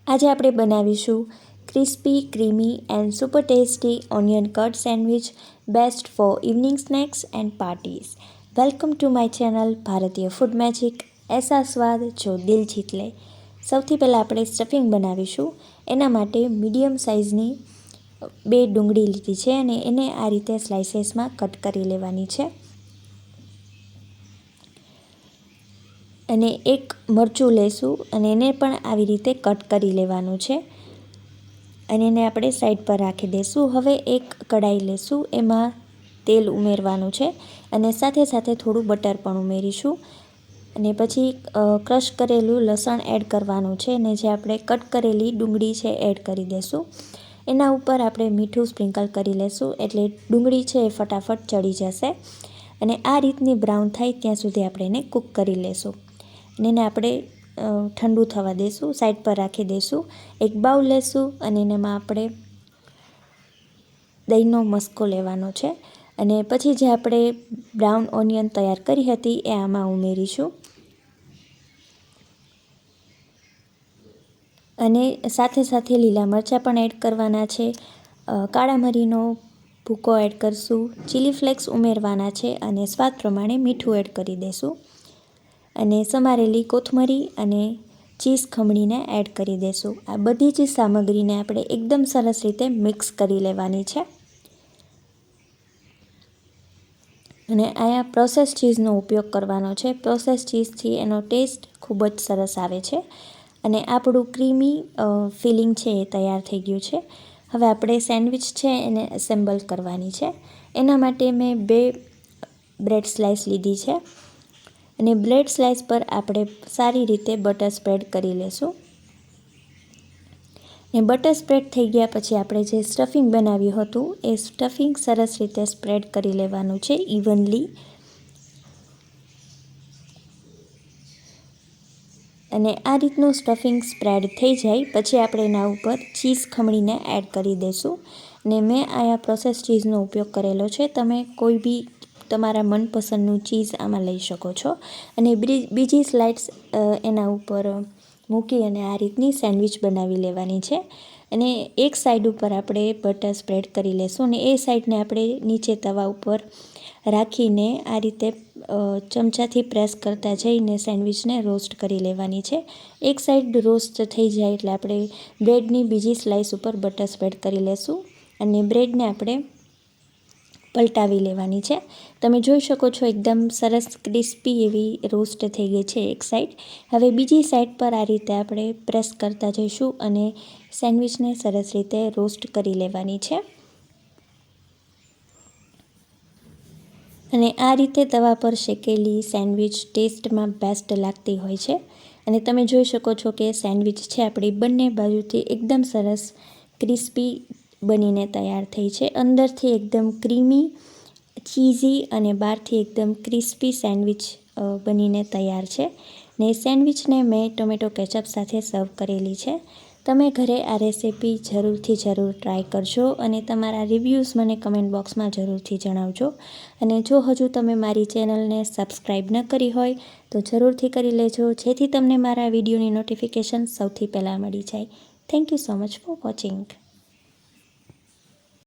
આજે આપણે બનાવીશું crispy creamy and super tasty onion cut sandwich best for evening snacks and parties. Welcome to my channel ભારતીય food magic, એસા સ્વાદ જો દિલ જીત લે। સૌથી પહેલાં આપણે સ્ટફિંગ બનાવીશું। એના માટે મીડિયમ સાઇઝની 2 ડુંગળી લીધી છે અને એને આ રીતે સ્લાઇસેસમાં કટ કરી લેવાની છે। અને એક મરચું લેશું અને એને પણ આવી રીતે કટ કરી લેવાનું છે અને એને આપણે સાઈડ પર રાખી દઈશું। હવે એક કઢાઈ લેશું, એમાં તેલ ઉમેરવાનું છે અને સાથે સાથે થોડું બટર પણ ઉમેરીશું અને પછી ક્રશ કરેલું લસણ એડ કરવાનું છે અને જે આપણે કટ કરેલી ડુંગળી છે એડ કરી દઈશું। એના ઉપર આપણે મીઠું સ્પ્રિંકલ કરી લેશું એટલે ડુંગળી છે એ ફટાફટ ચડી જશે અને આ રીતની બ્રાઉન થાય ત્યાં સુધી આપણે એને કૂક કરી લેશું અને એને આપણે ઠંડુ થવા દઈશું, સાઈડ પર રાખી દઈશું। એક બાઉલ લેશું અને એમાં આપણે દહીંનો મસ્કો લેવાનો છે અને પછી જે આપણે બ્રાઉન ઓનિયન તૈયાર કરી હતી એ આમાં ઉમેરીશું અને સાથે સાથે લીલા મરચાં પણ એડ કરવાના છે, કાળા મરીનો ભૂકો એડ કરશું, ચીલી ફ્લેક્સ ઉમેરવાના છે અને સ્વાદ પ્રમાણે મીઠું એડ કરી દઈશું અને સમારેલી કોથમરી અને ચીઝ ખમણીને એડ કરી દઈશું। આ બધી જ સામગ્રીને આપણે એકદમ સરસ રીતે મિક્સ કરી લેવાની છે અને અહીંયા પ્રોસેસ ચીઝનો ઉપયોગ કરવાનો છે। પ્રોસેસ ચીઝથી એનો ટેસ્ટ ખૂબ જ સરસ આવે છે અને આપણું ક્રીમી ફિલિંગ છે એ તૈયાર થઈ ગયું છે। હવે આપણે સેન્ડવિચ છે એને એસેમ્બલ કરવાની છે। એના માટે મેં 2 બ્રેડ સ્લાઇસ લીધી છે અને બ્રેડ સ્લાઇસ પર આપણે સારી રીતે બટર સ્પ્રેડ કરી લેશું અને બટર સ્પ્રેડ થઈ ગયા પછી આપણે જે સ્ટફિંગ બનાવ્યું હતું એ સ્ટફિંગ સરસ રીતે સ્પ્રેડ કરી લેવાનું છે ઇવનલી અને આ રીતનું સ્ટફિંગ સ્પ્રેડ થઈ જાય પછી આપણે એના ઉપર ચીઝ ખમણીને એડ કરી દઈશું અને મેં અહીંયા પ્રોસેસ ચીઝનો ઉપયોગ કરેલો છે, તમે કોઈ બી તમારા મનપસંદનું ચીઝ આમાં લઈ શકો છો અને બીજી સ્લાઇડ્સ એના ઉપર મૂકી અને આ રીતની સેન્ડવિચ બનાવી લેવાની છે અને એક સાઈડ ઉપર આપણે બટર સ્પ્રેડ કરી લેશું અને એ સાઈડને આપણે નીચે તવા ઉપર રાખીને આ રીતે ચમચાથી પ્રેસ કરતા જઈને સેન્ડવિચને રોસ્ટ કરી લેવાની છે। એક સાઈડ રોસ્ટ થઈ જાય એટલે આપણે બ્રેડની બીજી સ્લાઇસ ઉપર બટર સ્પ્રેડ કરી લેશું અને બ્રેડને આપણે પલટાવી લેવાની છે। તમે જોઈ શકો છો એકદમ સરસ ક્રિસ્પી એવી રોસ્ટ થઈ ગઈ છે એક સાઈડ। હવે બીજી સાઈડ પર આ રીતે આપણે પ્રેસ કરતા જઈશું અને સેન્ડવિચને સરસ રીતે રોસ્ટ કરી લેવાની છે અને આ રીતે તવા પર શેકેલી સેન્ડવિચ ટેસ્ટમાં બેસ્ટ લાગતી હોય છે અને તમે જોઈ શકો છો કે સેન્ડવિચ છે આપણી બંને બાજુથી એકદમ સરસ ક્રિસ્પી બનીને તૈયાર થઈ છે। અંદરથી એકદમ ક્રીમી ચીઝી અને બહારથી એકદમ ક્રિસ્પી સેન્ડવિચ બનીને તૈયાર છે ને સેન્ડવિચને મેં ટોમેટો કેચઅપ સાથે સર્વ કરેલી છે। તમે ઘરે આ રેસિપી જરૂર ટ્રાય કરજો અને તમારા રિવ્યૂઝ મને કમેન્ટ બોક્સમાં જરૂરથી જણાવજો અને જો હજુ તમે મારી ચેનલને સબસ્ક્રાઈબ ન કરી હોય તો જરૂરથી કરી લેજો જેથી તમને મારા વિડીયોની નોટિફિકેશન સૌથી પહેલાં મળી જાય। Thank you so much for watching.